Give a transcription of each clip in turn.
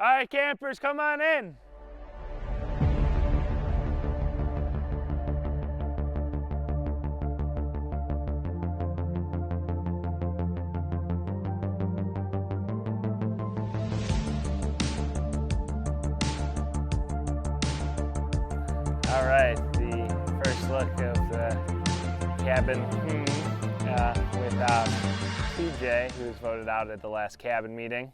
All right, campers, come on in. All right, the first look of the cabin with TJ, who was voted out at the last cabin meeting.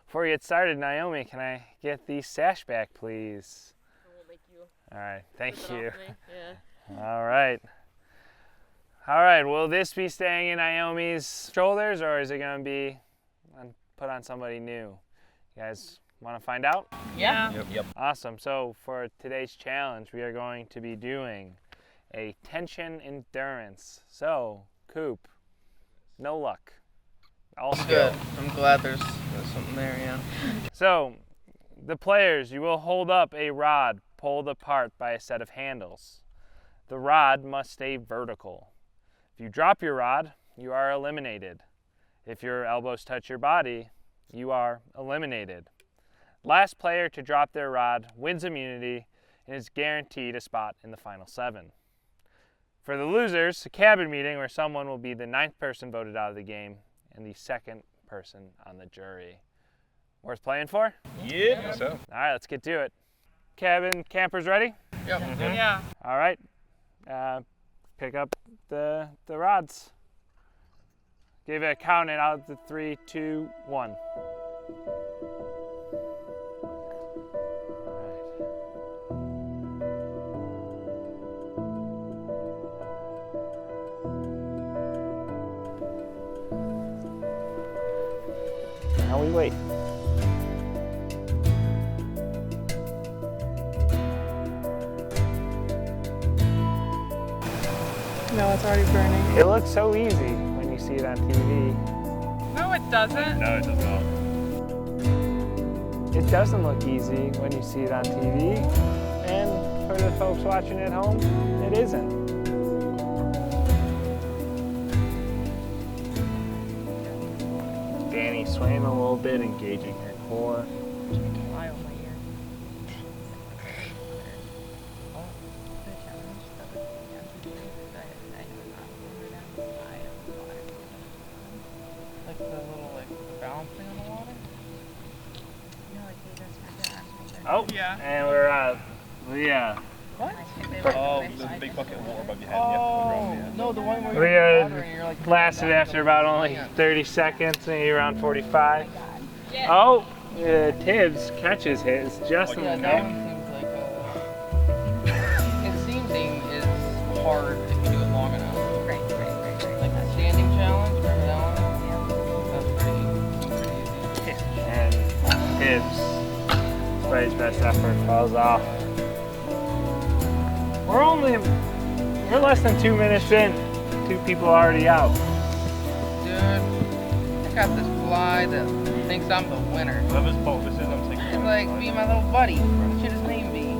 Before we get started, Naomi, can I get the sash back, please? I will make you. All right, thank you. Yeah. All right. All right, will this be staying in Naomi's shoulders, or is it going to be put on somebody new? You guys want to find out? Yeah. Yep. Awesome. So for today's challenge, we are going to be doing a tension endurance. So, Coop, no luck. All skill. Good. I'm glad there's something there, yeah. So, the players, you will hold up a rod pulled apart by a set of handles. The rod must stay vertical. If you drop your rod, you are eliminated. If your elbows touch your body, you are eliminated. Last player to drop their rod wins immunity and is guaranteed a spot in the final 7. For the losers, a cabin meeting where someone will be the 9th person voted out of the game and the 2nd person on the jury. Worth playing for? Yeah. So. All right, let's get to it. Cabin campers ready? Yep. Yeah. All right. Pick up the rods. Give it a count and out to 3, 2, 1. Now we wait. No, it's already burning. It looks so easy when you see it on TV. No, it doesn't. No, it does not. It doesn't look easy when you see it on TV. And for the folks watching at home, it isn't. Danny swaying a little bit, engaging her core. Fly on my ear. Like the little balancing on the water? Oh, Yeah. and we're Leah. What? Oh, there's a big bucket of water above your head. Oh, no, the one where We you're in the water and you're like... lasted after about only 30 seconds, maybe around 45. Oh, Tibbs catches his just in Yeah, the that time. one seems like it is hard if you do it long enough. Right. Like the standing challenge, remember that one? That's pretty easy. And Tibbs, despite his best effort, falls off. We're less than 2 minutes in. 2 people already out. Dude, I got this fly that thinks I'm the winner. Whoever's boat this is, I'm taking It's like, be my little buddy. What should his name be?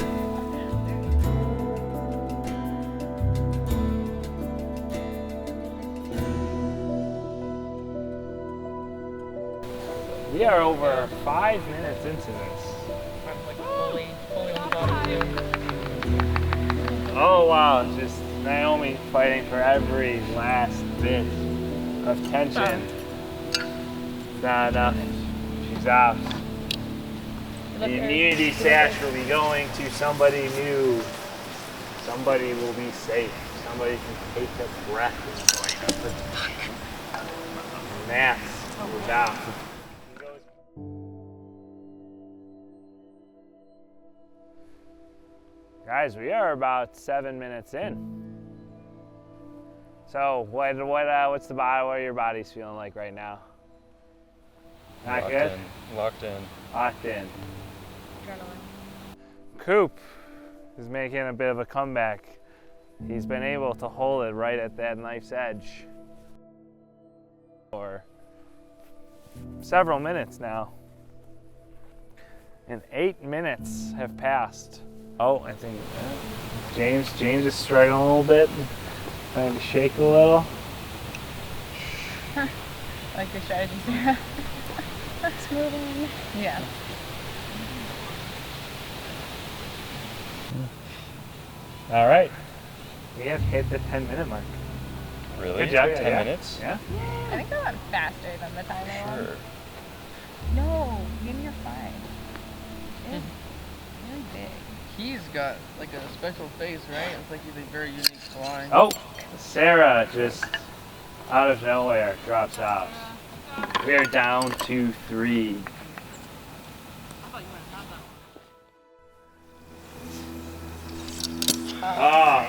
We are over 5 minutes into this. I'm like fully on the bottom too. Oh wow, it's just Naomi fighting for every last bit of tension. Not enough. She's out. The immunity sash will be going to somebody new. Somebody will be safe. Somebody can take a breath and Max is out. Guys, we are about 7 minutes in. So, what's the body? What are your bodies feeling like right now? Not Locked good. Locked in. Locked in. Coop is making a bit of a comeback. He's been able to hold it right at that knife's edge for several minutes now. And 8 minutes have passed. Oh, I think James is struggling a little bit, trying to shake a little. I like your strategy, Sarah. park's moving. Yeah. All right. We have hit the 10-minute mark. Really? Good job. 10 yeah. minutes? Yeah. I think I went faster than the time I won. Sure. No, you're fine. It's really big. He's got like a special face, right? It's like he's a very unique flying. Oh, Sarah just out of nowhere drops out. We are down to 3. Oh,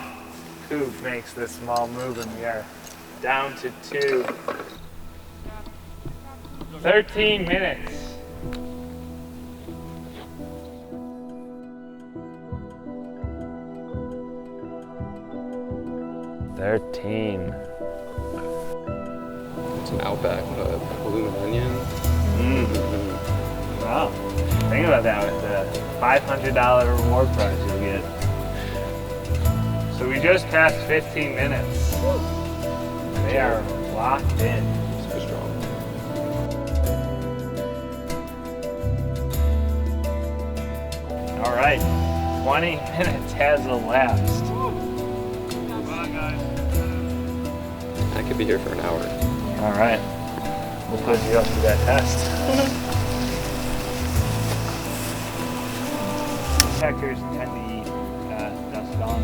Coop makes the small move and we are down to 2. 13 minutes. It's an Outback balloon onion. Wow. Think about that with the $500 reward prize you'll get. So we just passed 15 minutes. They are locked in. So strong. All right, 20 minutes has elapsed. I could be here for an hour. All right, we'll put you up to that test. Peckers tend to eat dusk dawn,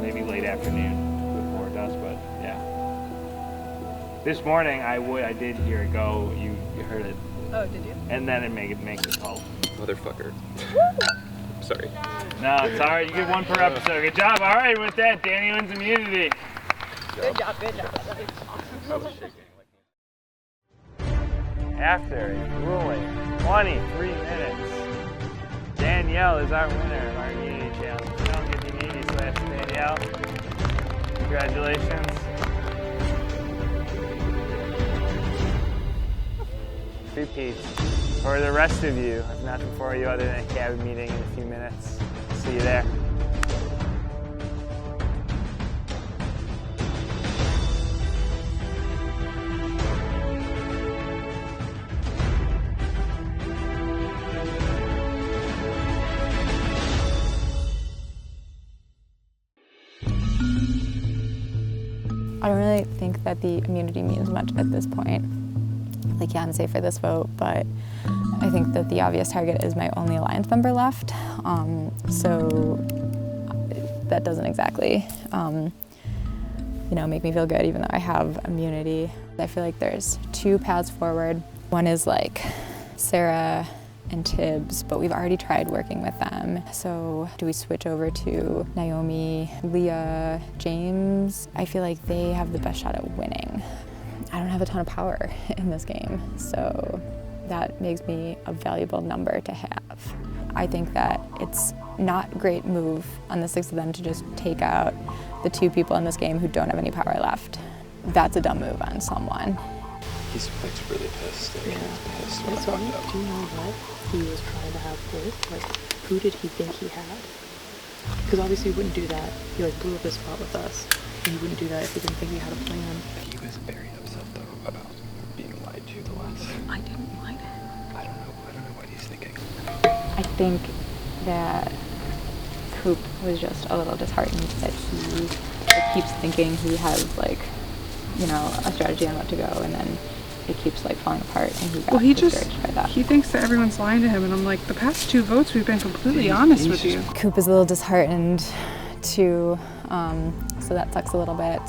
maybe late afternoon before dusk, but yeah. This morning I did hear it go. You heard it. Oh, did you? And then it makes it call. Motherfucker. Sorry. No, it's all right. You get 1 per episode. Good job. All right, with that, Danny wins immunity. Good job, good job. I was shaking. After a grueling 23 minutes, Danielle is our winner of our immunity challenge. We don't get the immunity, so that's Danielle. Congratulations. Repeat. For the rest of you, I have nothing for you other than a cabin meeting in a few minutes. See you there. I don't really think that the immunity means much at this point. Like, yeah, I'm safe for this vote, but I think that the obvious target is my only alliance member left. So that doesn't exactly, make me feel good, even though I have immunity. I feel like there's 2 paths forward. One is like Sarah and Tibbs, but we've already tried working with them. So do we switch over to Naomi, Leah, James? I feel like they have the best shot at winning. I don't have a ton of power in this game, so that makes me a valuable number to have. I think that it's not a great move on the 6 of them to just take out the 2 people in this game who don't have any power left. That's a dumb move on someone. He's really pissed. Like, Yeah. he was pissed when I So, fucked up. do you know what he was trying to have with? Like, who did he think he had? Because obviously he wouldn't do that. He like blew up his spot with us. And he wouldn't do that if he didn't think we had a plan. He was very upset though about being lied to the last. I didn't mind it. I don't know what he's thinking. I think that Coop was just a little disheartened that he keeps thinking he has a strategy on what to go, and then it keeps falling apart, and he got discouraged by that. He thinks that everyone's lying to him, and I'm like, the past 2 votes we've been completely honest with you. Coop is a little disheartened too, so that sucks a little bit.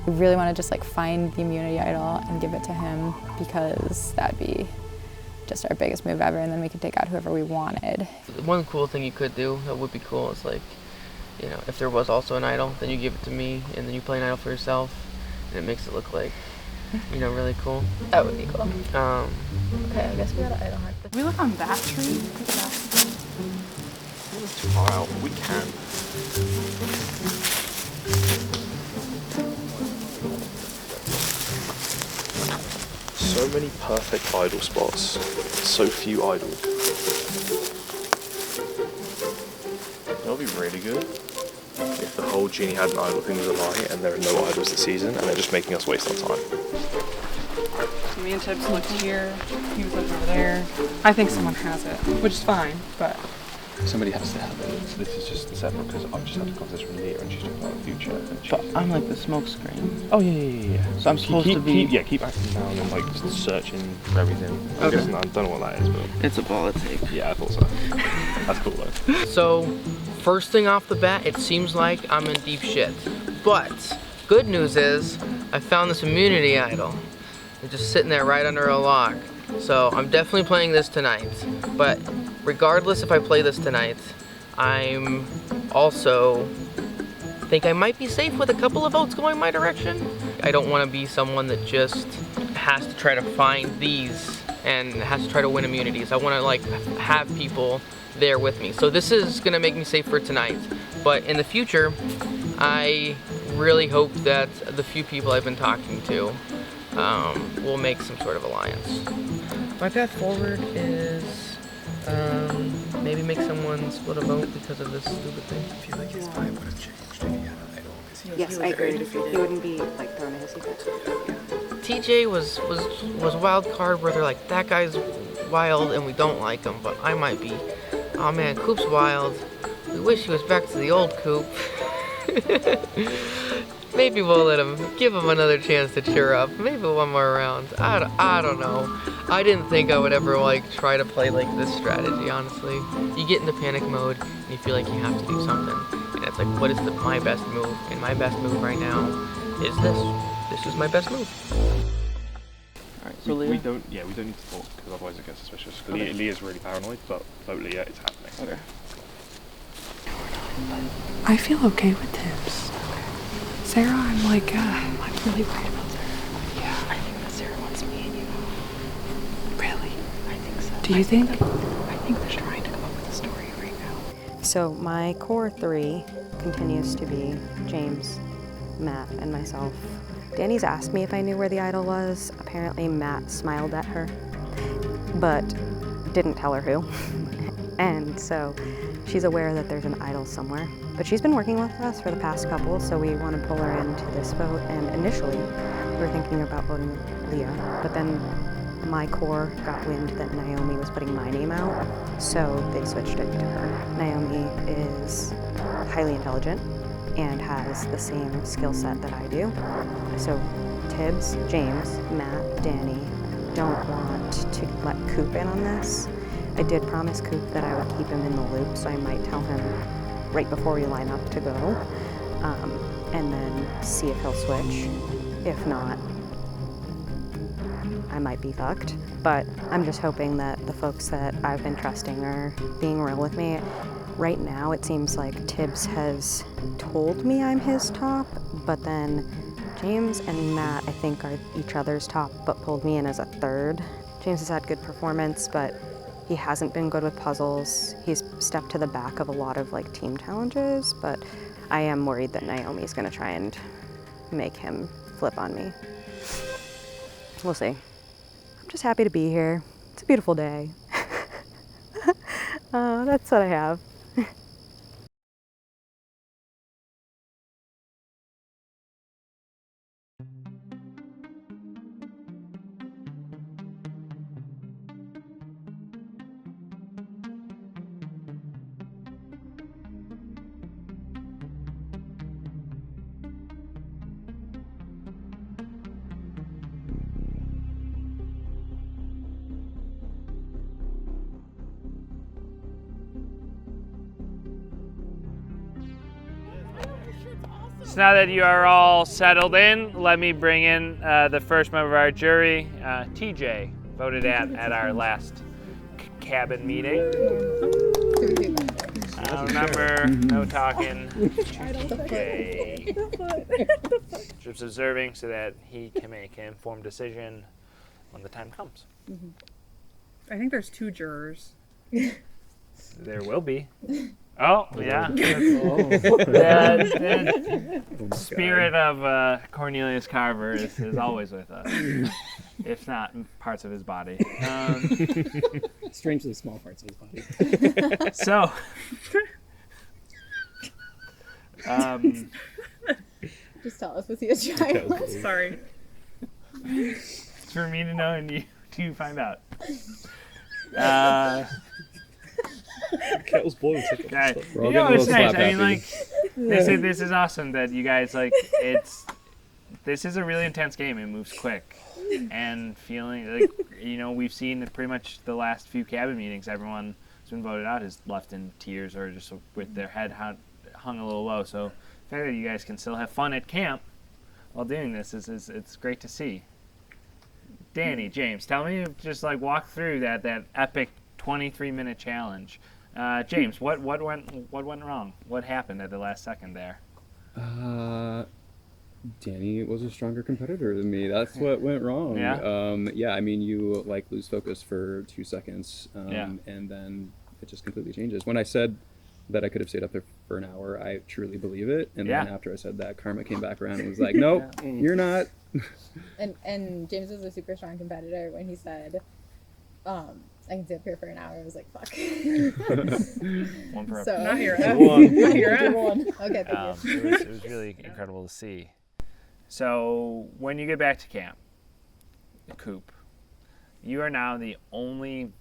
We really want to just find the immunity idol and give it to him, because that'd be just our biggest move ever, and then we could take out whoever we wanted. One cool thing you could do that would be cool is if there was also an idol, then you give it to me, and then you play an idol for yourself, and it makes it look really cool. That would be cool. Okay, I guess we gotta idol hunt. We look on that tree. That was too far out. We can. So many perfect idol spots. So few idols. That'll be really good. If the whole Genie had an idol thing was a lie and there are no idols this season and they're just making us waste our time. Me and Tibbs looked here. He was looking over there. I think someone has it, which is fine, but Somebody has to have it. So this is just separate because I've just had a conversation with Leah and she's talking about the future. And But I'm like the smoke screen. oh yeah. So I'm supposed to be. Keep acting down and like just searching for everything. I Okay. guess I don't know what that is, but It's a ball of tape. yeah, I thought so. That's cool though. So, first thing off the bat, it seems like I'm in deep shit. But, good news is, I found this immunity idol. It's just sitting there right under a log. So, I'm definitely playing this tonight. But, regardless if I play this tonight, I'm also think I might be safe with a couple of votes going my direction. I don't want to be someone that just has to try to find these and has to try to win immunities. I want to like have people there with me. So this is gonna make me safe for tonight. But in the future, I really hope that the few people I've been talking to will make some sort of alliance. My path forward is maybe make someone split a vote because of this stupid thing. I feel like his vibe would have changed if he had an idol. Yes, I agree. He wouldn't be like thrown a hissy fit. TJ was wild card where they're like, that guy's wild and we don't like him, but I might be. Oh man, Coop's wild. We wish he was back to the old Coop. Maybe we'll give him another chance to cheer up. Maybe one more round. I don't know. I didn't think I would ever like try to play like this strategy, honestly. You get into panic mode and you feel like you have to do something. And it's like, what is my best move? And my best move right now is this. This is my best move. Alright, so Leah? We don't need to talk because otherwise it gets suspicious. Okay. Leah's really paranoid, but vote Leah, it's happening. Okay. I feel okay with Tibbs. Sarah, I'm like, I'm really worried about Sarah. yeah, I think that Sarah wants me and you. really? I think so. Do you think? I think they're trying to come up with a story right now. So my core three continues to be James, Matt, and myself. Danny's asked me if I knew where the idol was. Apparently Matt smiled at her, but didn't tell her who. And so she's aware that there's an idol somewhere. But she's been working with us for the past couple, so we want to pull her into this vote. And initially, we were thinking about voting Leah, but then my core got wind that Naomi was putting my name out, so they switched it to her. Naomi is highly intelligent and has the same skill set that I do. So Tibbs, James, Matt, Danny don't want to let Coop in on this. I did promise Coop that I would keep him in the loop, so I might tell him right before we line up to go, and then see if he'll switch. If not, I might be fucked. But I'm just hoping that the folks that I've been trusting are being real with me. Right now, it seems like Tibbs has told me I'm his top, but then James and Matt, I think, are each other's top, but pulled me in as a third. James has had good performance, but he hasn't been good with puzzles. He's stepped to the back of a lot of like team challenges, but I am worried that Naomi's gonna try and make him flip on me. We'll see. I'm just happy to be here. It's a beautiful day. That's what I have. So now that you are all settled in, let me bring in the first member of our jury, TJ, voted at our last cabin meeting. Remember, no talking to TJ. Just observing so that he can make an informed decision when the time comes. I think there's 2 jurors. There will be. Oh, yeah. The spirit of Cornelius Carver is always with us, if not parts of his body. Strangely small parts of his body. So, just tell us, was he a child? Sorry. for me to know and you to find out. Kettle's boiling. Okay. We're all You know getting a what's little nice? slap I mean, happy. like, this is awesome that you guys like. This is a really intense game. It moves quick, and feeling like we've seen that pretty much the last few cabin meetings. Everyone who's been voted out is left in tears or just with their head hung a little low. So the fact that you guys can still have fun at camp while doing this is it's great to see. Danny, James, tell me, just like walk through that epic 23-minute challenge. James, what went wrong? What happened at the last second there? Danny was a stronger competitor than me. That's what went wrong. Yeah? I mean, you like lose focus for 2 seconds, Yeah. and then it just completely changes. When I said that I could have stayed up there for an hour, I truly believe it. And then after I said that, karma came back around and was like, nope, you're not. And James was a super strong competitor when he said, I can stay up here for an hour. I was like, fuck. One for So, Not your Not your Okay, thank you. it was really incredible to see. So when you get back to camp, the coop, you are now the only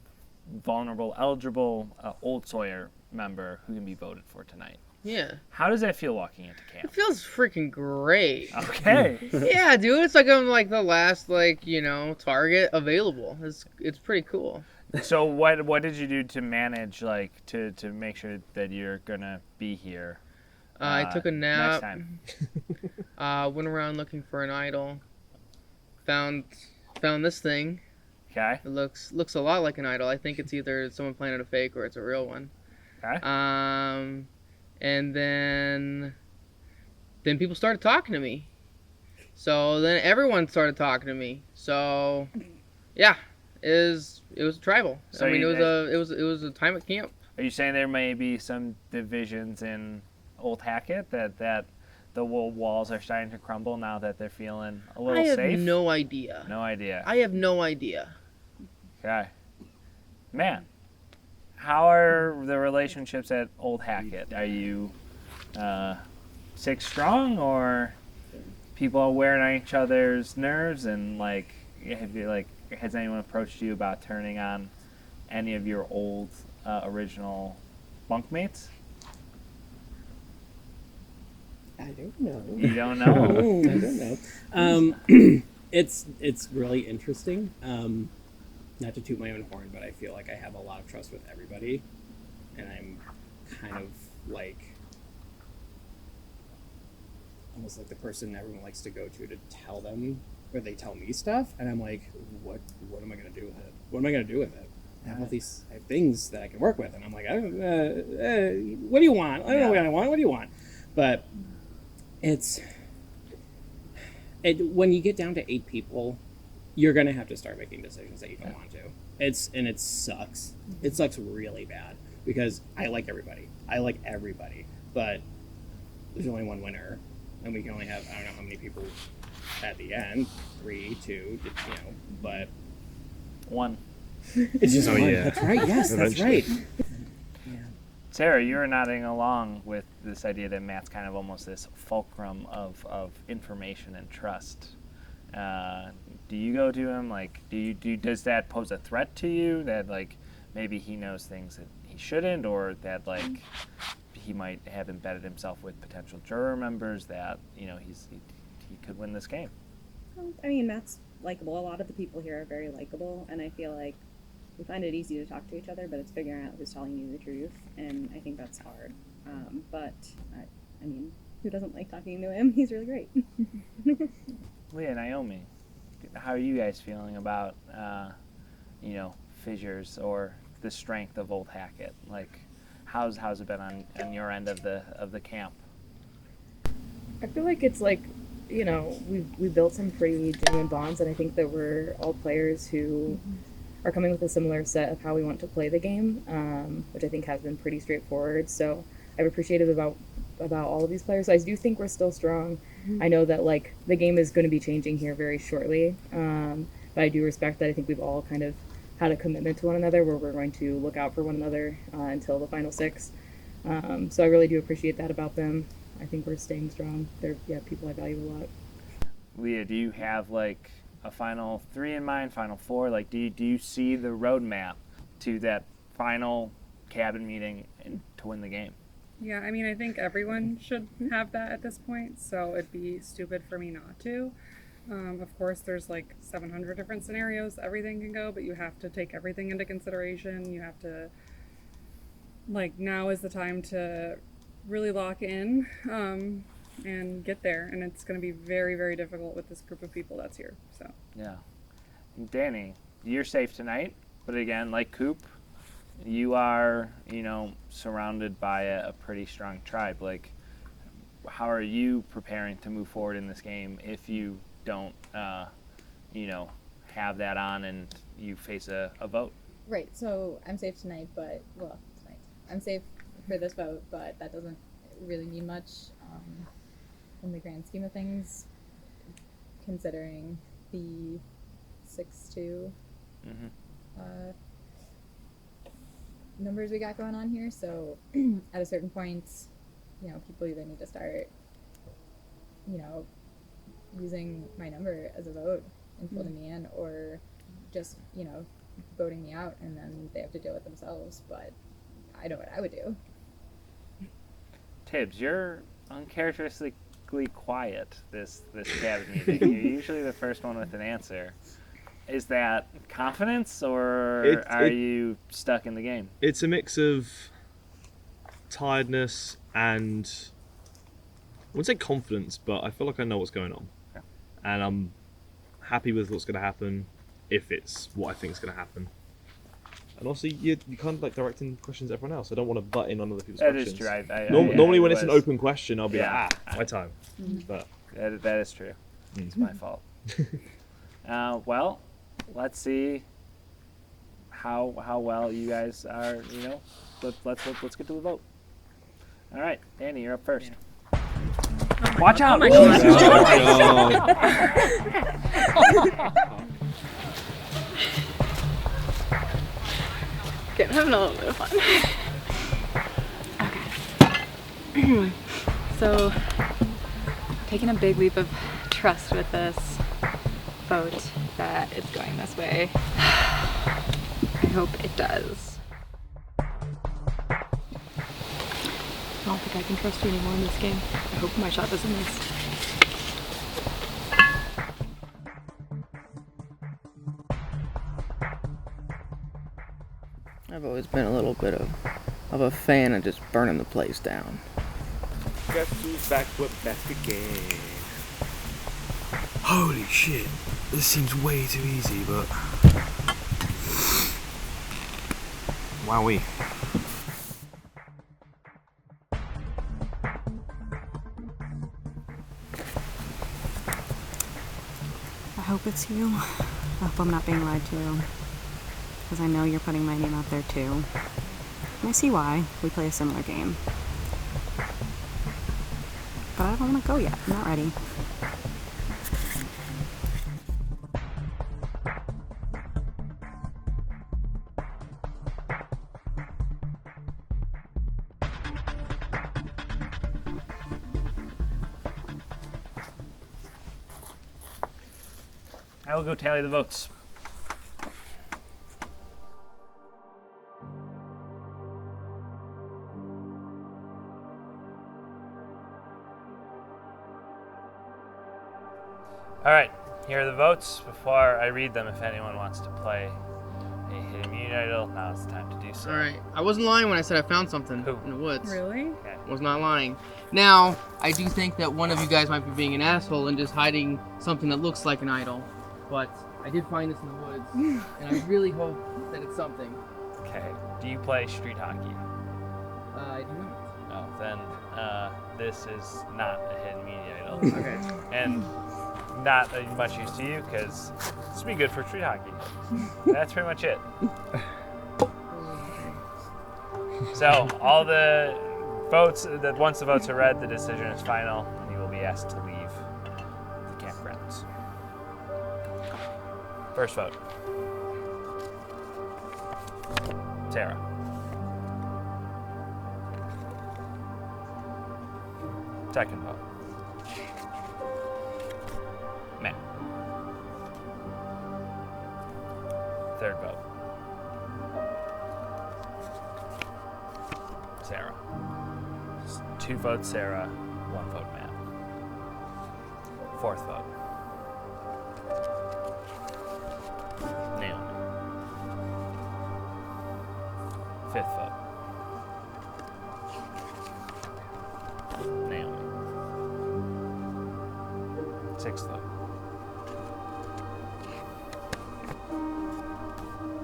vulnerable, eligible Old Sawyer member who can be voted for tonight. Yeah. How does that feel walking into It camp? feels freaking great. Okay. Yeah, dude. It's like I'm like the last target available. It's pretty cool. So what did you do to manage to make sure that you're gonna be here? I took a Next nap. time. Went around looking for an idol. Found this thing. Okay. It looks a lot like an idol. I think it's either someone planted a fake or it's a real one. Okay. And then people started talking to me. So then everyone started talking to me. So yeah, it was tribal. So I mean, you- it was a time at camp. Are you saying there may be some divisions in Old Hackett that the walls are starting to crumble now that they're feeling a little I have safe? no idea. No idea. I have no idea. Okay. Man, how are the relationships at Old Hackett? Are you 6 strong, or people wearing on each other's nerves? And has anyone approached you about turning on any of your old original bunkmates? I don't know. You don't know. I don't know. It's really interesting. Not to toot my own horn, but I feel like I have a lot of trust with everybody, and I'm kind of like almost like the person everyone likes to go to tell them, or they tell me stuff, and I'm like, what am I gonna do with it? What am I gonna do with it? I have all these things that I can work with, and I'm like, what do you want? I don't know what I want. What do you want? But when you get down to 8 people, you're gonna have to start making decisions that you don't want to. It sucks. It sucks really bad because I like everybody. But there's only one winner, and we can only have I don't know how many people at the end, 3, 2, but 1. It's just one. Yeah. That's right. Yes, that's right. Sarah, you're nodding along with this idea that Matt's kind of almost this fulcrum of information and trust. Do you go to him? Does that pose a threat to you that maybe he knows things that he shouldn't, or that he might have embedded himself with potential juror members that he could win this game? I mean, Matt's likable. A lot of the people here are very likable, and I feel like we find it easy to talk to each other, but it's figuring out who's telling you the truth, and I think that's hard. But I mean, who doesn't like talking to him? He's really great. Leah, Naomi, how are you guys feeling about fissures or the strength of Old Hackett? How's it been on your end of the camp? I feel like it's we built some pretty genuine bonds, and I think that we're all players who are coming with a similar set of how we want to play the game, which I think has been pretty straightforward. So I've appreciated about all of these players. So I do think we're still strong. I know that the game is going to be changing here very shortly, but I do respect that. I think we've all kind of had a commitment to one another where we're going to look out for one another until the final 6. So I really do appreciate that about them. I think we're staying strong. They're people I value a lot. Leah, do you have a final 3 in mind, final 4? Like, do you see the roadmap to that final cabin meeting and to win the game? Yeah, I mean, I think everyone should have that at this point, so it'd be stupid for me not to. Of course, there's like 700 different scenarios everything can go, but you have to take everything into consideration. You have to, like, now is the time to really lock in and get there, and it's going to be very, very difficult with this group of people that's here. So Yeah. And Danny, you're safe tonight, but again, like Coop, you are, surrounded by a pretty strong tribe. Like, how are you preparing to move forward in this game if you don't, have that on and you face a vote? Right, so I'm safe tonight, I'm safe for this vote, but that doesn't really mean much in the grand scheme of things, considering the 6-2 numbers we got going on here. So at a certain point, people either need to start, using my number as a vote and folding me in, or just, voting me out, and then they have to deal with themselves. But I know what I would do. Tibbs, you're uncharacteristically quiet this cabin meeting. You're usually the first one with an answer. Is that confidence, or are you stuck in the game? It's a mix of tiredness and, I wouldn't say confidence, but I feel like I know what's going on. Yeah. And I'm happy with what's going to happen if it's what I think is going to happen. And also, you kind of like directing questions to everyone else. I don't want to butt in on other people's questions. That is true. Normally when it's an open question, I'll be like, my time. But that is true. It's my fault. Well, let's see how well you guys are. Let's get to the vote. All right, Danny, you're up first. Watch out! Oh my Okay, I'm having a little bit of fun. Okay. So, taking a big leap of trust with this vote that it's going this way. I hope it does. I don't think I can trust you anymore in this game. I hope my shot doesn't miss. I've always been a little bit of a fan of just burning the place down. guess who's back? We're back again. Holy shit. This seems way too easy, but... Wowee. I hope it's you. I hope I'm not being lied to. Because I know you're putting my name out there too. And I see why. We play a similar game. But I don't want to go yet. I'm not ready. I will go tally the votes. All right, here are the votes. Before I read them, if anyone wants to play a hidden immunity idol, now is the time to do so. Alright, I wasn't lying when I said I found something Who? in the woods. Really? Okay. Was not lying. Now, I do think that one of you guys might be being an asshole and just hiding something that looks like an idol. But I did find this in the woods, and I really hope that it's something. Okay. Do you play street hockey? I do not. Oh, then this is not a hidden immunity idol. Okay. And not much use to you, because this would be good for street hockey. That's pretty much it. So, all the votes, once the votes are read, the decision is final, and you will be asked to leave the campgrounds. First vote. Sarah. Second vote. Matt. third vote? Sarah. 2 votes Sarah, 1 vote Matt. Fourth vote. Naomi. Fifth vote. Naomi. Sixth vote.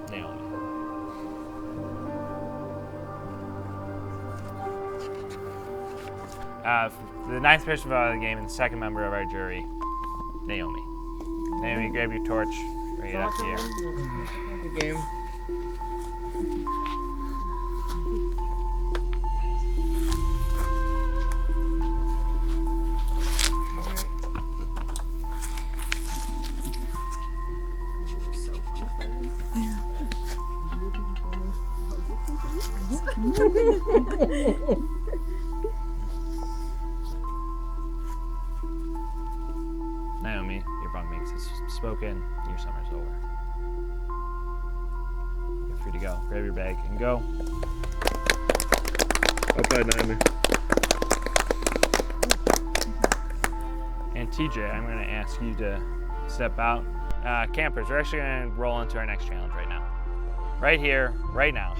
Naomi. The ninth person vote of the game and the second member of our jury, Naomi. Naomi, grab your torch, bring it up here. Good game. Naomi, your bunk makes has spoken. Your summer's over. You're free to go. Grab your bag and go. Well played, Naomi. And TJ, I'm going to ask you to step out. Campers, we're actually going to roll into our next challenge right now. Right here, right now.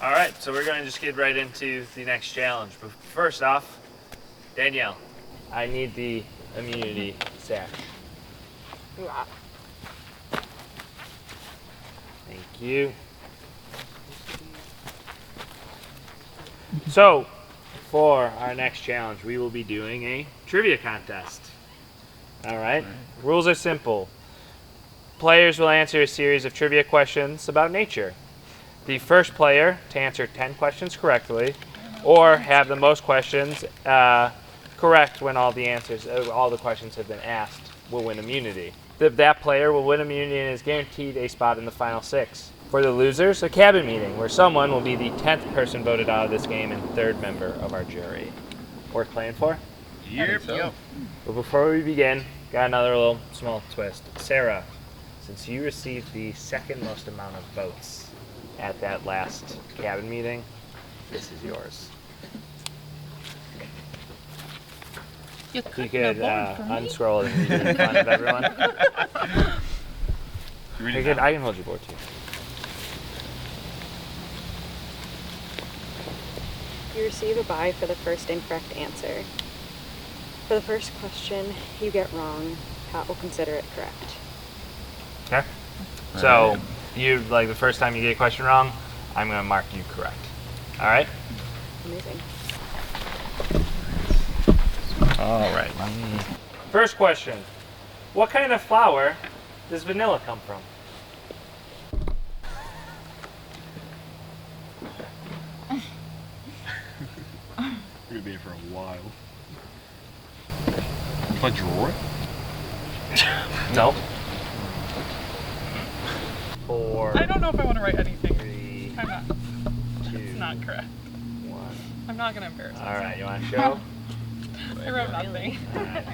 All right, so we're going to just get right into the next challenge. But first off, Danielle, I need the immunity sash. Thank you. So, for our next challenge, we will be doing a trivia contest. All right? Rules are simple. Players will answer a series of trivia questions about nature. The first player to answer 10 questions correctly, or have the most questions correct when all the questions have been asked, will win immunity. That player will win immunity and is guaranteed a spot in the final 6. For the losers, a cabin meeting where someone will be the 10th person voted out of this game and 3rd member of our jury. Worth playing for? Yep. But before we begin, got another little small twist. Sarah, since you received the 2nd most amount of votes at that last cabin meeting, this is yours. You could unscroll it and read it in front of everyone. I can hold your board too. You receive a bye for the first incorrect answer. For the first question you get wrong, Pat will consider it correct. Okay. So, you the first time you get a question wrong, I'm going to mark you correct. All right? Amazing. All right. First question. What kind of flower does vanilla come from? We're gonna be here for a while. If I draw it? No. 4. I don't know if I want to write anything. 3. I'm not. 2. It's not correct. 1. I'm not gonna embarrass myself. All right. You want to show? I wrote nothing.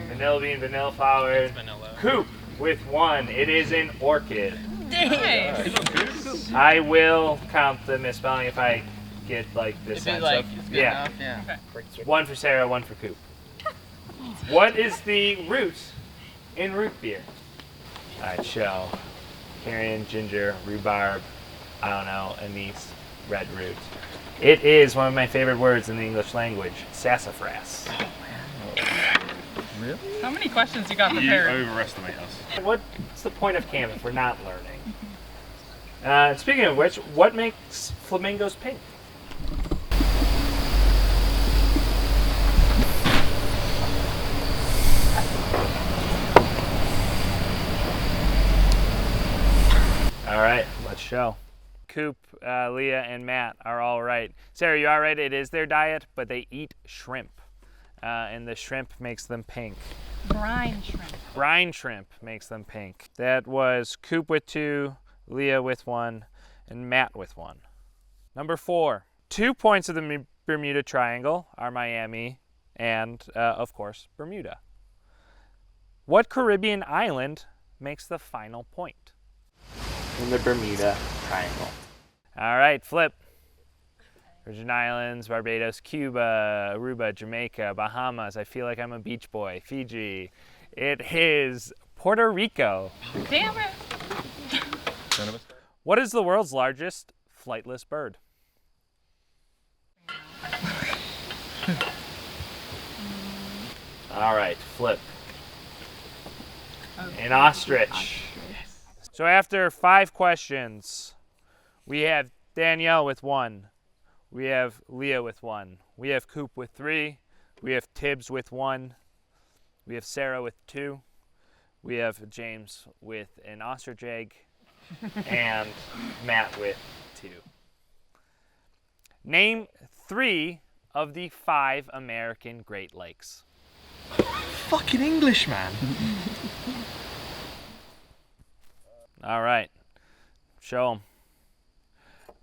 Vanilla bean, vanilla flower. It's vanilla. Coop with 1. It is an orchid. Dang! I will count the misspelling if I get this sense of. Yeah. Yeah. Okay. 1 for Sarah, 1 for Coop. What is the root in root beer? All right, show. Carrion, ginger, rhubarb, I don't know, anise, red root. It is one of my favorite words in the English language, sassafras. Really? How many questions you got You prepared? overestimate us. What's the point of camp if we're not learning? Speaking of which, what makes flamingos pink? All right, let's show. Coop, Leah, and Matt are all right. Sarah, you all right? It is their diet, but they eat shrimp. And the shrimp makes them pink. Brine shrimp. Brine shrimp makes them pink. That was Coop with 2, Leah with 1, and Matt with 1. Number 4. 2 points of the Bermuda Triangle are Miami and, of course, Bermuda. What Caribbean island makes the final point in the Bermuda Triangle? All right, flip. Virgin Islands, Barbados, Cuba, Aruba, Jamaica, Bahamas. I feel like I'm a beach boy. Fiji. It is Puerto Rico. Damn it! What is the world's largest flightless bird? All right, flip. An ostrich. So after 5 questions, we have Danielle with 1. We have Leah with 1. We have Coop with 3. We have Tibbs with 1. We have Sarah with 2. We have James with an ostrich egg. And Matt with 2. Name 3 of the 5 American Great Lakes. Fucking English, man. All right. Show them.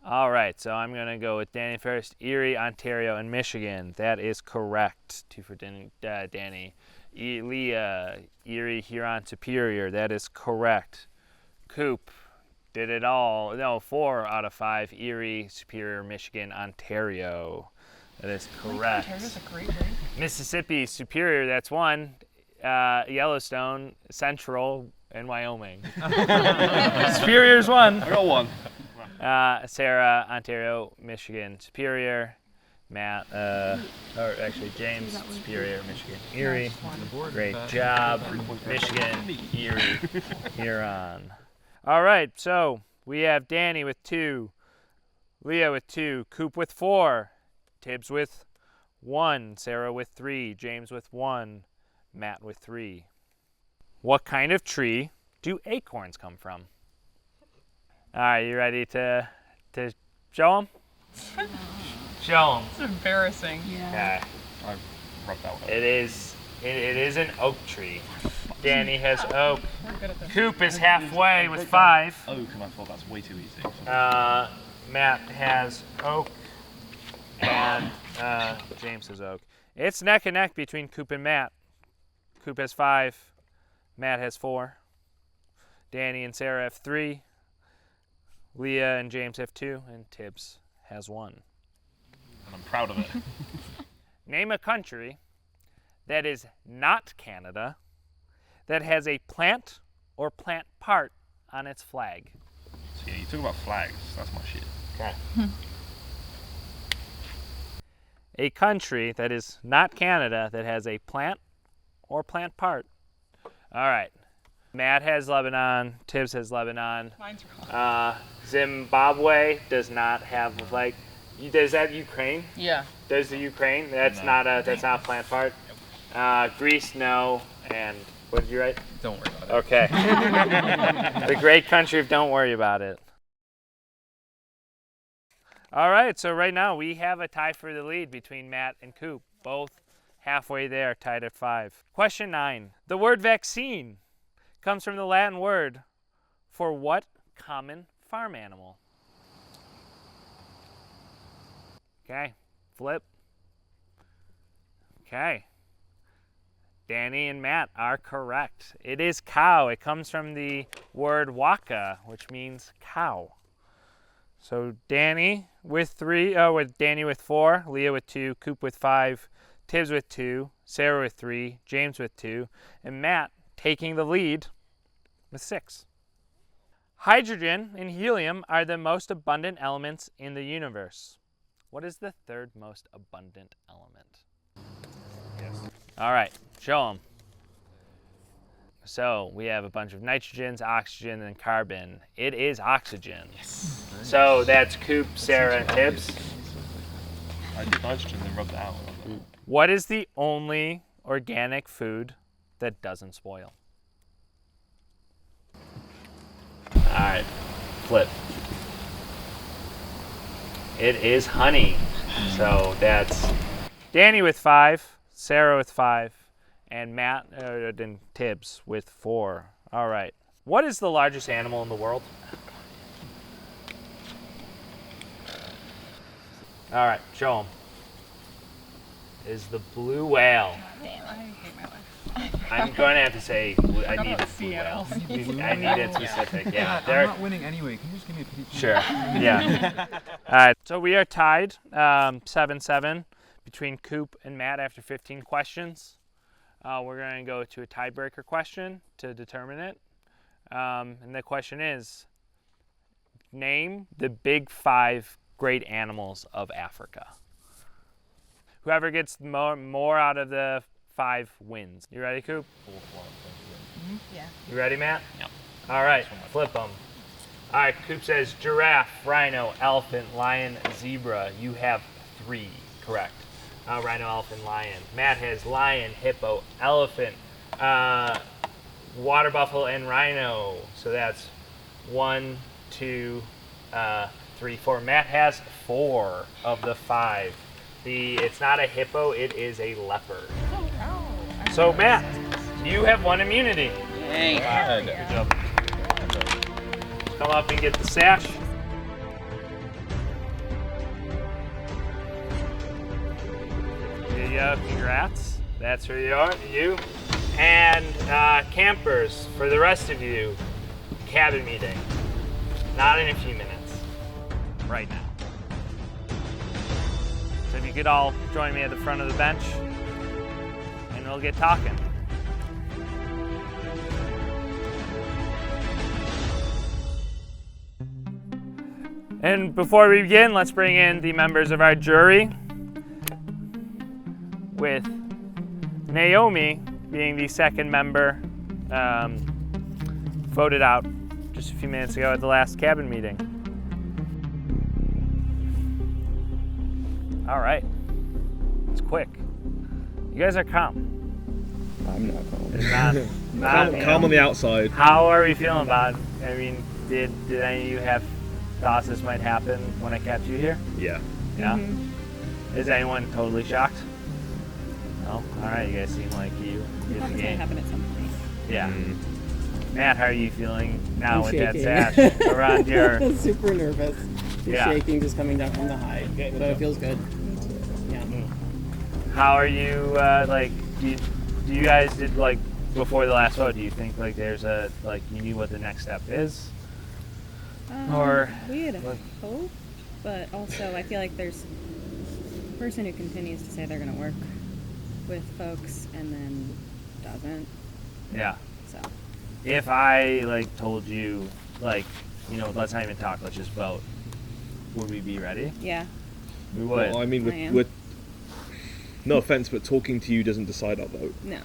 All right, so I'm going to go with Danny first. Erie, Ontario, and Michigan. That is correct. 2 for Danny. Leah, Erie, Huron, Superior. That is correct. Coop did it all. No, 4 out of 5. Erie, Superior, Michigan, Ontario. That is correct. Ontario's a great lake. Mississippi, Superior. That's 1. Yellowstone, Central, and Wyoming. Superior's 1. I got 1. Sarah, Ontario, Michigan, Superior. Matt, or actually James, Superior, Michigan, Erie. Great job, Michigan, Erie, Huron. All right, so we have Danny with 2, Leah with 2, Coop with 4, Tibbs with 1, Sarah with 3, James with 1, Matt with 3. What kind of tree do acorns come from? All right, you ready to show them? Show them. It's embarrassing. Yeah. I rubbed that one. It is an oak tree. Danny has oak. Coop is halfway with 5. Oak, and I thought that's way too easy. Matt has oak, and James has oak. It's neck and neck between Coop and Matt. Coop has 5. Matt has 4. Danny and Sarah have 3. Leah and James have 2, and Tibbs has 1. And I'm proud of it. Name a country that is not Canada that has a plant or plant part on its flag. So yeah, you talk about flags. That's my shit. Okay. A country that is not Canada that has a plant or plant part. All right. Matt has Lebanon. Tibbs has Lebanon. Mine's wrong. Zimbabwe does not have a flag. Is that Ukraine? Yeah. Does the Ukraine? That's not a plant part. Greece, no. And what did you write? Don't worry about it. Okay. The great country of don't worry about it. All right, so right now we have a tie for the lead between Matt and Coop. Both halfway there, tied at 5. Question 9. The word vaccine comes from the Latin word for what common farm animal? Okay, flip. Okay. Danny and Matt are correct. It is cow. It comes from the word waka, which means cow. So Danny with 3, Danny with 4, Leah with 2, Coop with 5, Tibbs with 2, Sarah with 3, James with 2, and Matt taking the lead with 6. Hydrogen and helium are the most abundant elements in the universe. What is the 3rd most abundant element? Yes. All right, show them. So we have a bunch of nitrogens, oxygen, and carbon. It is oxygen. Yes. So that's Coop, Sarah, and Tibbs. I did nitrogen and rubbed it out. What is the only organic food that doesn't spoil? All right, flip. It is honey. So that's Danny with 5, Sarah with 5, and Matt and Tibbs with 4. All right. What is the largest animal in the world? All right, show them. is the blue whale. Damn, I hate my life. I'm going to have to say I need a blue whale. I need it specific. Yeah, I'm not winning anyway. Can you just give me a pity? Sure. Yeah. All right. So we are tied 7-7 between Coop and Matt after 15 questions. We're going to go to a tiebreaker question to determine it. And the question is, name the big 5 great animals of Africa. Whoever gets more out of the 5 wins. You ready, Coop? Yeah. You ready, Matt? Yep. All right, flip them. All right, Coop says giraffe, rhino, elephant, lion, zebra. You have 3 correct. Rhino, elephant, lion. Matt has lion, hippo, elephant, water buffalo, and rhino. So that's 1, 2, 3, 4. Matt has 4 of the 5. It's not a hippo, it is a leopard. So Matt, you have 1 immunity. Yay. Good job. Come up and get the sash. Here you go, congrats. That's for you. And campers, for the rest of you, cabin meeting. Not in a few minutes. Right now. So if you could all join me at the front of the bench, and we'll get talking. And before we begin, let's bring in the members of our jury, with Naomi being the second member voted out just a few minutes ago at the last cabin meeting. All right, it's quick. You guys are calm. I'm not calm. It's not Calm on the outside. How are we feeling about it? I mean, did any of you have thoughts this might happen when I kept you here? Yeah. Yeah? Is anyone totally shocked? No? All right, you guys seem like you get the It's gonna game. happen at some point. Yeah. Matt, how are you feeling now I'm with shaking. that sash around your... Super nervous. Yeah. Shaking, just coming down from the high. But it feels good. Yeah. How are you, do you guys did, before the last vote, do you think, there's a, you knew what the next step is? Or... We had hope, but also I feel like there's a person who continues to say they're going to work with folks and then doesn't. Yeah. So. If I, told you, let's not even talk, let's just vote, would we be ready? Yeah. We would. Well, I mean, I am. we're no offense, but talking to you doesn't decide our vote. No.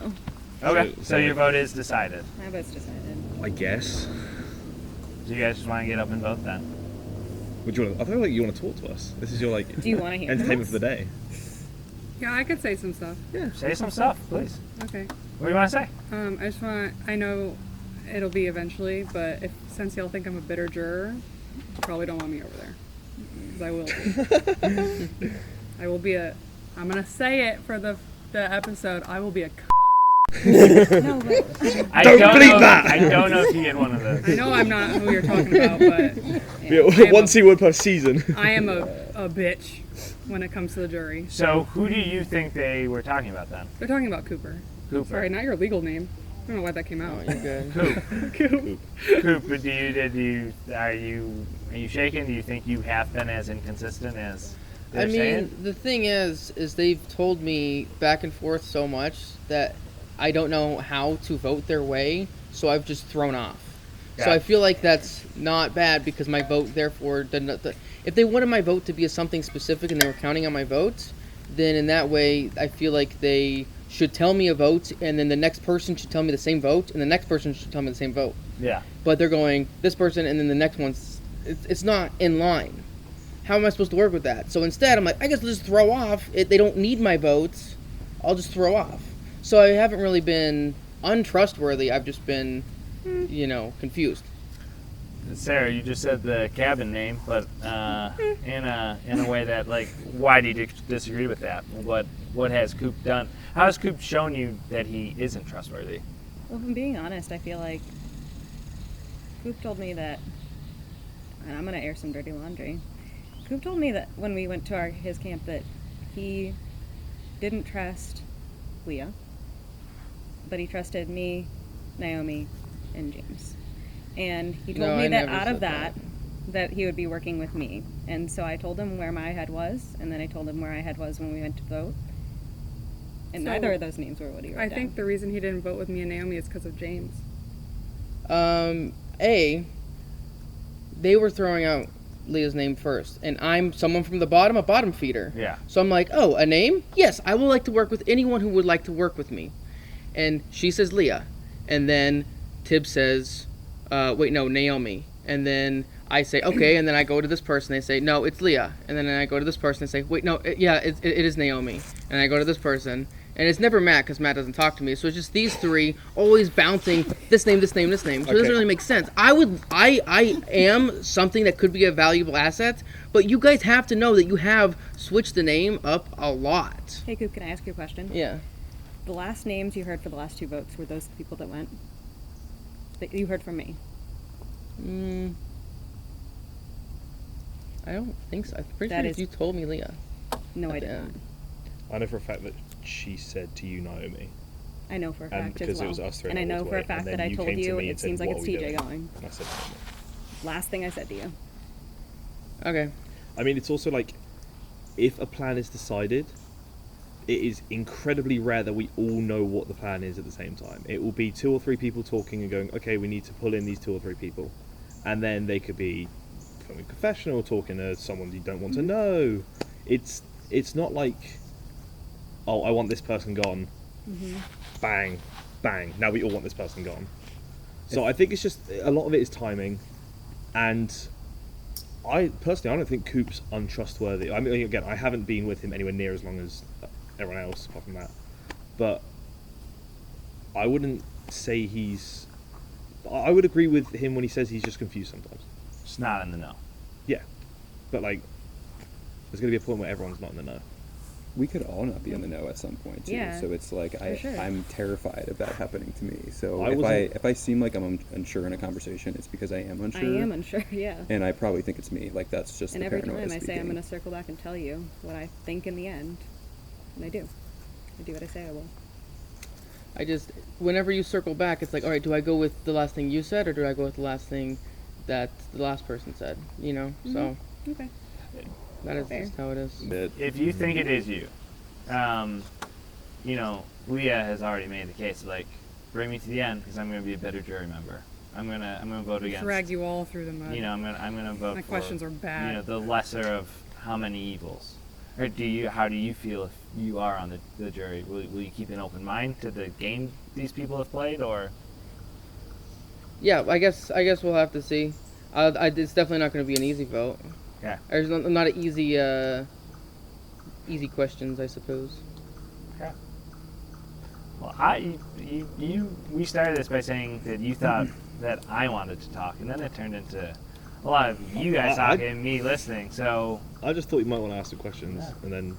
Okay, so your vote is decided. My vote's decided. I guess. So you guys just want to get up and vote then? Would you want? I feel like you want to talk to us. This is your Do you want to hear entertainment us? for the day. Yeah, I could say some stuff. Yeah, say some stuff, please. Okay. What do you want to say? I know it'll be eventually, but since y'all think I'm a bitter juror, you probably don't want me over there. Because I will be. I will be I'm going to say it for the episode, I will be a No, but I Don't don't bleep know, that! I don't know if you get one of those. I know I'm not who you're talking about, but Yeah, one C-word per season. I am a bitch when it comes to the jury. So who do you think they were talking about then? They're talking about Cooper. Cooper. Sorry, not your legal name. I don't know why that came out. You're good. Coop. Coop. Coop, but are you shaking? Do you think you have been as inconsistent as I they're mean, saying? the thing is they've told me back and forth so much that I don't know how to vote their way, so I've just thrown off. So I feel like that's not bad because my vote, therefore, if they wanted my vote to be something specific and they were counting on my vote, then in that way, I feel like they should tell me a vote, and then the next person should tell me the same vote, and the next person should tell me the same vote. Yeah. But they're going, this person, and then the next one's, it's not in line. How am I supposed to work with that? So instead, I'm like, I guess I'll just throw off. They don't need my votes. I'll just throw off. So I haven't really been untrustworthy. I've just been, confused. Sarah, you just said the cabin name, but in a way that, why do you disagree with that? What has Coop done? How has Coop shown you that he isn't trustworthy? well, if I'm being honest, I feel like Coop told me that, and I'm going to air some dirty laundry. Coop told me that when we went to his camp that he didn't trust Leah, but he trusted me, Naomi, and James. And he told me that out of that he would be working with me. And so I told him where my head was, and then I told him where my head was when we went to vote. And neither of those names were what he wrote down. I think the reason he didn't vote with me and Naomi is because of James. They were throwing out Leah's name first, and I'm someone from the bottom, a bottom feeder. Yeah. So I'm like, oh, a name? Yes, I would like to work with anyone who would like to work with me. And she says Leah. And then Tibbs says, Naomi. And then I say, okay, and then I go to this person, they say, no, it's Leah. And then I go to this person and say, wait, no, it is Naomi. And I go to this person, and it's never Matt, because Matt doesn't talk to me, so it's just these three always bouncing this name, this name, this name. So it doesn't really make sense. I am something that could be a valuable asset, but you guys have to know that you have switched the name up a lot. Hey, Coop, can I ask you a question? Yeah. The last names you heard for the last 2 votes were those people that went? That you heard from me? I don't think so. I'm pretty sure you told me Leah. No, I did not. I know for a fact that she said to you, Naomi. I know for a fact because as well. it was us three. And I know for a fact that I told you it seems like it's TJ going. And I said Naomi. Last thing I said to you. Okay. I mean, it's also like, if a plan is decided, it is incredibly rare that we all know what the plan is at the same time. It will be 2 or 3 people talking and going, okay, we need to pull in these 2 or 3 people. And then they could be becoming professional, talking to someone you don't want to know. It's not like, oh, I want this person gone. Bang, bang. Now we all want this person gone. So I think it's just, a lot of it is timing. And I don't think Coop's untrustworthy. I mean, again, I haven't been with him anywhere near as long as everyone else apart from that. But I wouldn't say I would agree with him when he says he's just confused sometimes. Just not in the know. Yeah. But like, there's going to be a point where everyone's not in the know. We could all not be in the know at some point too. Yeah, so it's like I'm terrified of that happening to me. So if I seem like I'm unsure in a conversation, it's because I am unsure. I am unsure, yeah. And I probably think it's me. Like that's just. And the every paranoia time I say I'm speaking. going to circle back and tell you what I think in the end, and I do. I do what I say I will. Whenever you circle back, it's like, all right, do I go with the last thing you said, or do I go with the last thing that the last person said? You know, so. Okay. That is just how it is. If you think it is you, Leah has already made the case, like, bring me to the end because I'm going to be a better jury member. I'm gonna vote against. Drag you all through the mud. I'm gonna vote. My for, questions are bad. The lesser of how many evils. Or how do you feel if you are on the jury? Will you keep an open mind to the game these people have played, or? Yeah, I guess we'll have to see. It's definitely not going to be an easy vote. Yeah. There's not an easy questions, I suppose. Okay. Well, we started this by saying that you thought that I wanted to talk, and then it turned into a lot of you guys talking and me listening. So I just thought you might want to ask some questions, and then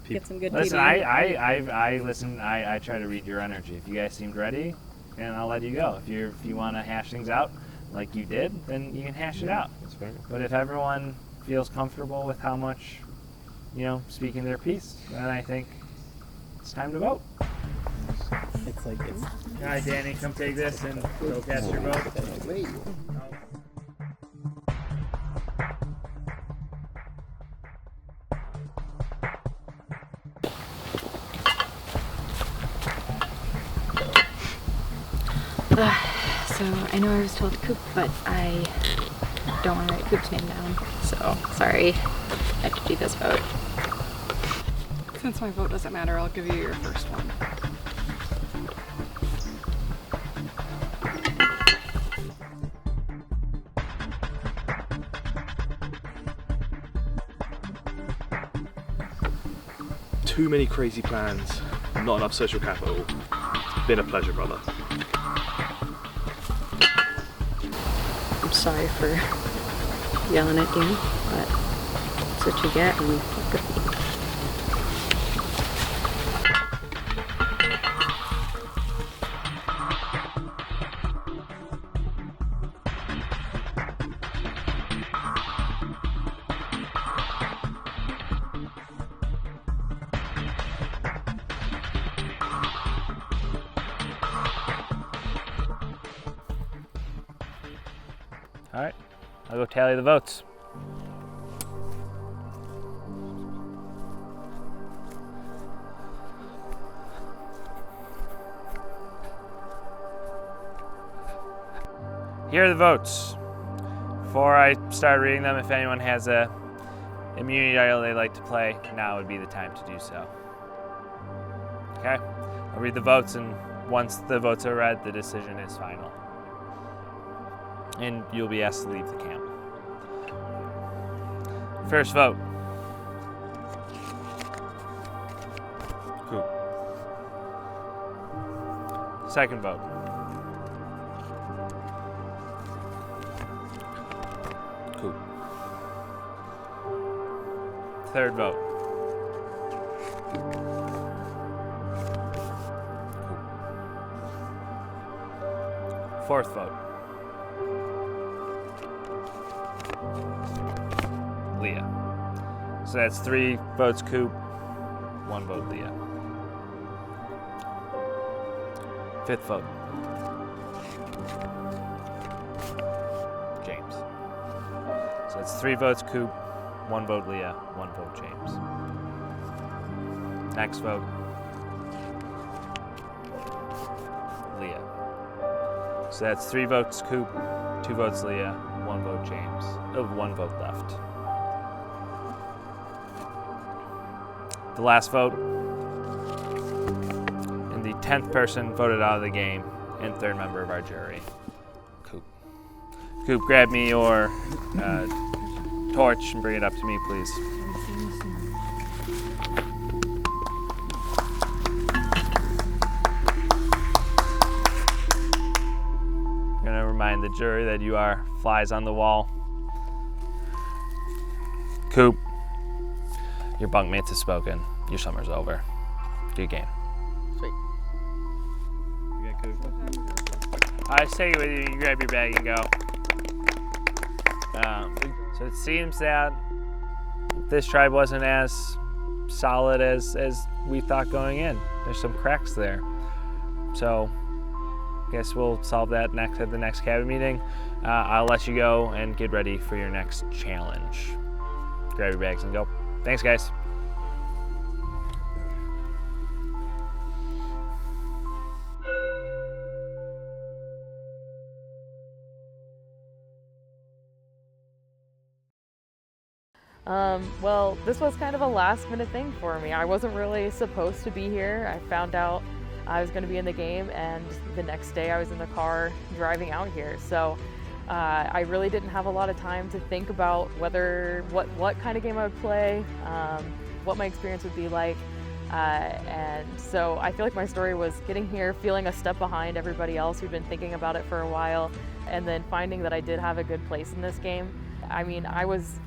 get some good. Listen, I listen. I try to read your energy. If you guys seemed ready, and I'll let you go. If you want to hash things out like you did, then you can hash it out. That's fair. But if everyone feels comfortable with how much, speaking their piece, then I think it's time to vote. All right, Danny, come take this and go cast your vote. Wait. So I know I was told Coop, but I don't want to write Coop's name down. So sorry, I have to do this vote. Since my vote doesn't matter, I'll give you your first one. Too many crazy plans, not enough social capital. It's been a pleasure, brother. I'm sorry for yelling at you, but that's what you get, and good for you. I'll go tally the votes. Here are the votes. Before I start reading them, if anyone has a immunity idol they'd like to play, now would be the time to do so. Okay? I'll read the votes, and once the votes are read, the decision is final. And you'll be asked to leave the camp. First vote. Coop. Second vote. Coop. Third vote. Coop. Fourth vote. Leah. So that's 3 votes Coop, 1 vote Leah. Fifth vote. James. So that's 3 votes Coop, 1 vote Leah, 1 vote James. Next vote. Leah. So that's 3 votes Coop, 2 votes Leah, 1 vote James. 1 vote left. The last vote, and the 10th person voted out of the game, and 3rd member of our jury, Coop. Coop, grab me your torch and bring it up to me, please. I'm gonna remind the jury that you are flies on the wall. Coop. Your bunkmates have spoken. Your summer's over. Good game. Sweet. You got Coop? Just take it with you. You can grab your bag and go. So it seems that this tribe wasn't as solid as we thought going in. There's some cracks there. So I guess we'll solve that next at the next cabin meeting. I'll let you go and get ready for your next challenge. Grab your bags and go. Thanks, guys. Well, this was kind of a last minute thing for me. I wasn't really supposed to be here. I found out I was going to be in the game, and the next day I was in the car driving out here. So I really didn't have a lot of time to think about what kind of game I would play, what my experience would be like. And so I feel like my story was getting here, feeling a step behind everybody else who'd been thinking about it for a while, and then finding that I did have a good place in this game. I mean, I was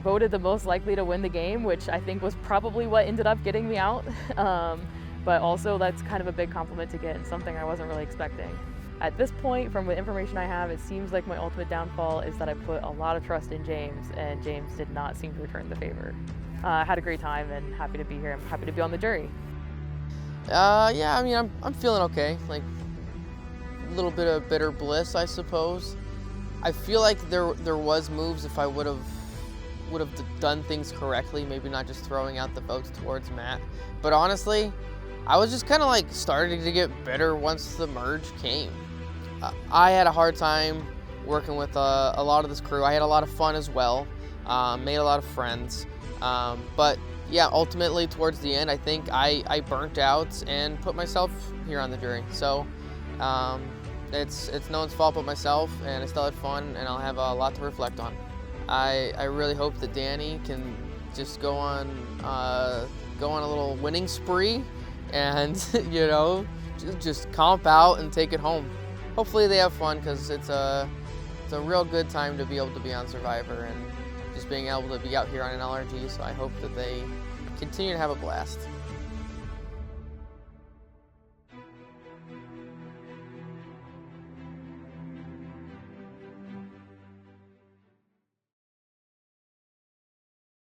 voted the most likely to win the game, which I think was probably what ended up getting me out. But also that's kind of a big compliment to get and something I wasn't really expecting. At this point, from the information I have, it seems like my ultimate downfall is that I put a lot of trust in James, and James did not seem to return the favor. I had a great time and happy to be here. I'm happy to be on the jury. Yeah, I mean, I'm feeling okay. Like a little bit of bitter bliss, I suppose. I feel like there was moves if I would have done things correctly, maybe not just throwing out the votes towards Matt. But honestly, I was just kind of like starting to get bitter once the merge came. I had a hard time working with a lot of this crew. I had a lot of fun as well, made a lot of friends. But yeah, ultimately towards the end, I think I burnt out and put myself here on the jury. So it's no one's fault but myself, and I still had fun, and I'll have a lot to reflect on. I really hope that Danny can just go on a little winning spree, and you know, just comp out and take it home. Hopefully they have fun, because it's a real good time to be able to be on Survivor and just being able to be out here on an LRG. So I hope that they continue to have a blast.